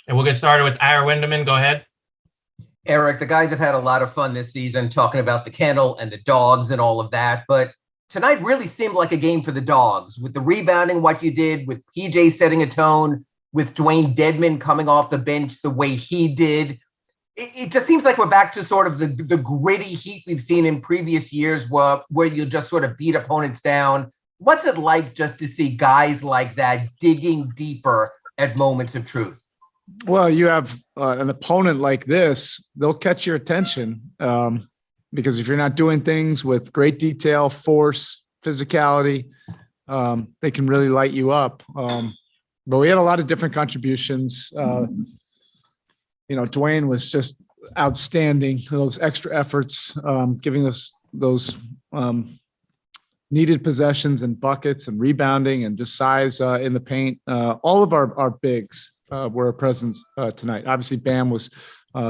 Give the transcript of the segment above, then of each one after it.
And we'll get started with Ira Winderman. Go ahead. Erik, the guys have had a lot of fun this season talking about the kennel and the dogs and all of that, but tonight really seemed like a game for the dogs with the rebounding, what you did, with PJ setting a tone, with Dwayne Dedman coming off the bench the way he did. It just seems like we're back to sort of the gritty heat we've seen in previous years where you just sort of beat opponents down. What's it like just to see guys like that digging deeper at moments of truth? Well, you have an opponent like this, they'll catch your attention because if you're not doing things with great detail, force, physicality, they can really light you up. But we had a lot of different contributions. Dwayne was just outstanding. Those extra efforts, giving us those needed possessions and buckets and rebounding and just size in the paint. All of our bigs were a presence tonight. Obviously, Bam was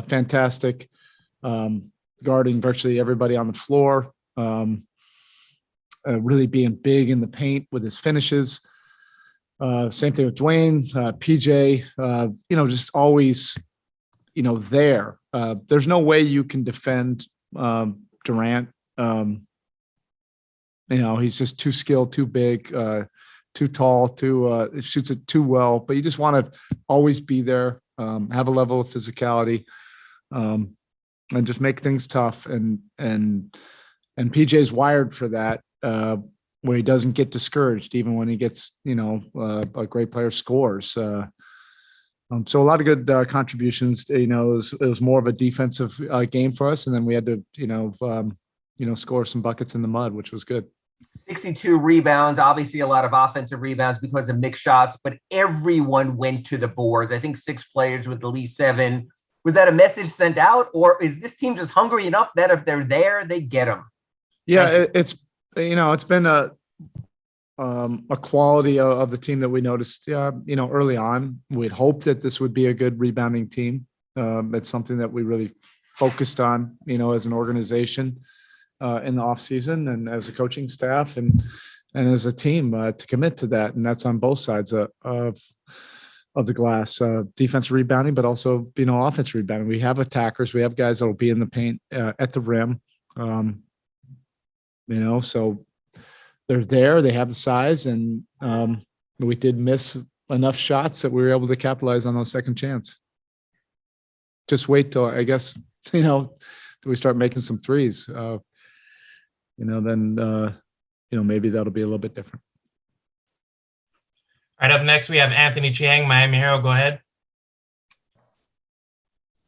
fantastic, guarding virtually everybody on the floor, really being big in the paint with his finishes. Same thing with Dwayne, PJ, just always, there. There's no way you can defend Durant. He's just too skilled, too big, too tall, shoots it too well. But you just want to always be there, have a level of physicality, and just make things tough. And PJ's wired for that, where he doesn't get discouraged, even when he gets, a great player scores. So a lot of good contributions. It was more of a defensive game for us, and then we had to, score some buckets in the mud, which was good. 62 rebounds, obviously a lot of offensive rebounds because of mixed shots, but everyone went to the boards. I think 6 players with at least 7. Was that a message sent out, or is this team just hungry enough that if they're there, they get them? Yeah, it's been a quality of the team that we noticed, early on. We'd hoped that this would be a good rebounding team. It's something that we really focused on, as an organization in the off season and as a coaching staff and as a team to commit to that. And that's on both sides of the glass, defense rebounding, but also, offense rebounding. We have attackers. We have guys that will be in the paint at the rim. So they're there, they have the size, and we did miss enough shots that we were able to capitalize on those second chance. Just wait till, I guess, till we start making some threes, then, maybe that'll be a little bit different. All right, up next, we have Anthony Chiang, Miami Hero. Go ahead.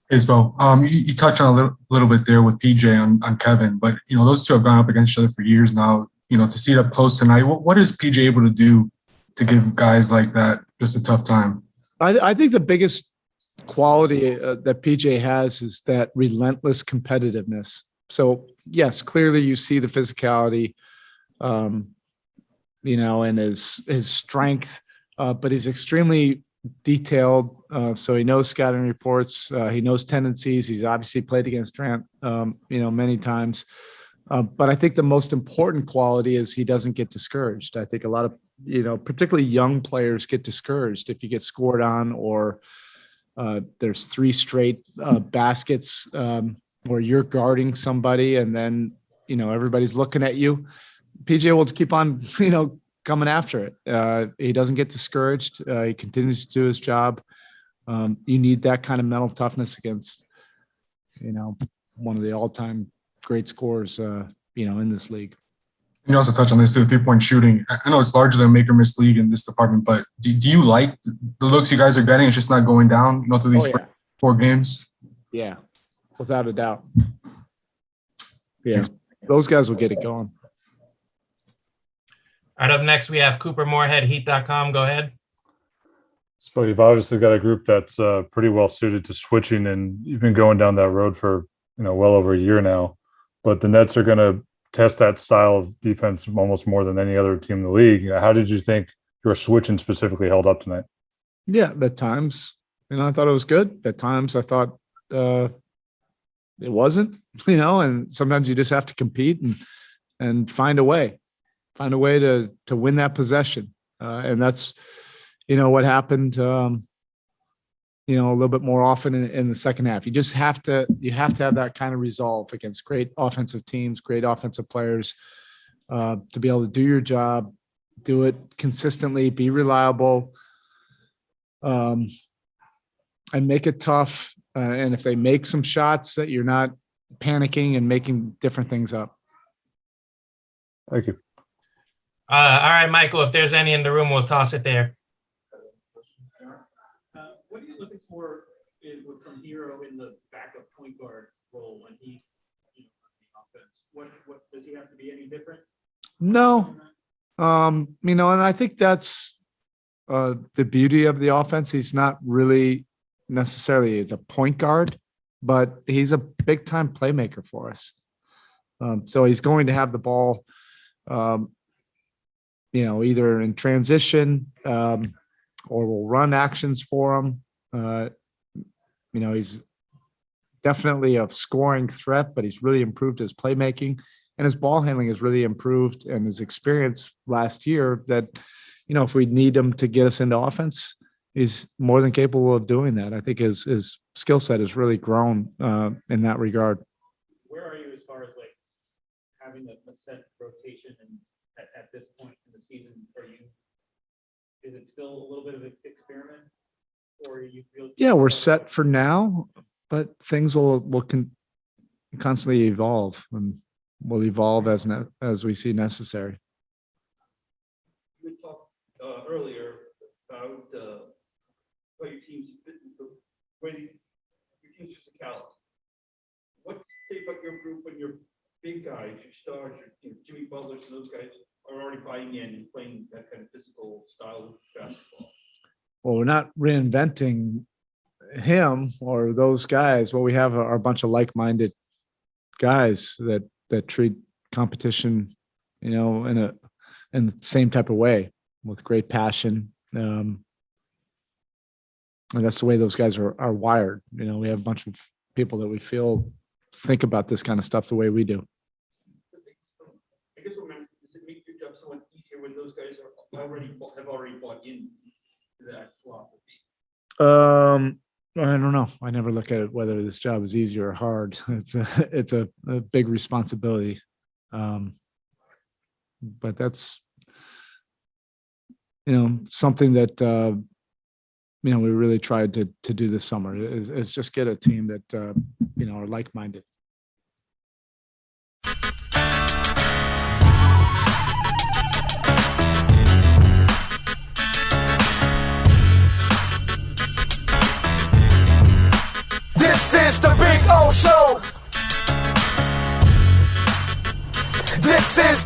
Hey, Spo. You touched on a little bit there with PJ on Kevin, but, those two have gone up against each other for years now. To see it up close tonight, what is PJ able to do to give guys like that just a tough time? I think the biggest quality that PJ has is that relentless competitiveness. So, yes, clearly you see the physicality, and his strength, but he's extremely detailed. So he knows scouting reports. He knows tendencies. He's obviously played against Durant, many times. But I think the most important quality is he doesn't get discouraged. I think a lot of, particularly young players get discouraged if you get scored on or there's 3 straight baskets where you're guarding somebody and then, everybody's looking at you. PJ will keep on, coming after it. He doesn't get discouraged. He continues to do his job. You need that kind of mental toughness against, one of the all-time great scorers, in this league. You also touch on this too, 3-point shooting. I know it's largely a make or miss league in this department, but do you like the looks you guys are getting? It's just not going down, through these 4 games. Yeah, without a doubt. Yeah, those guys will get it going. All right, up next, we have Cooper Moorhead, Heat.com. Go ahead. So you've obviously got a group that's pretty well suited to switching, and you've been going down that road for well over a year now. But the Nets are going to test that style of defense almost more than any other team in the league. How did you think your switching specifically held up tonight? Yeah, at times, I thought it was good. At times, I thought it wasn't. And sometimes you just have to compete and find a way to win that possession. And that's, what happened a little bit more often in the second half. You have to have that kind of resolve against great offensive teams, great offensive players, to be able to do your job, do it consistently, be reliable, and make it tough. And if they make some shots, that you're not panicking and making different things up. Thank you. All right, Michael, if there's any in the room, we'll toss it there. What are you looking for from Hero in the backup point guard role when he's on the offense? What does he have to be any different? No, and I think that's the beauty of the offense. He's not really necessarily the point guard, but he's a big time playmaker for us. So he's going to have the ball, either in transition, or we'll run actions for him. He's definitely a scoring threat, but he's really improved his playmaking, and his ball handling has really improved, and his experience last year that, if we need him to get us into offense, he's more than capable of doing that. I think his skill set has really grown in that regard. Where are you as far as like having a set rotation and at this point in the season? Is it still a little bit of an experiment, or you feel? Yeah, we're set for now, but things will constantly evolve, and will evolve as we see necessary. You talked earlier about your team's physicality. What say about your group when your big guys, your stars, your Jimmy Butlers, and those guys are already buying in and playing that kind of physical style of basketball? Well, we're not reinventing him or those guys. What we have are a bunch of like-minded guys that treat competition, in the same type of way, with great passion. And that's the way those guys are wired. We have a bunch of people that we feel think about this kind of stuff the way we do. I guess what matters is it make your job somewhat easier when those guys have already bought in to that philosophy. I don't know. I never look at it whether this job is easy or hard. It's a big responsibility. But that's something that we really tried to do this summer is just get a team that are like-minded. This is the Big O Show. This is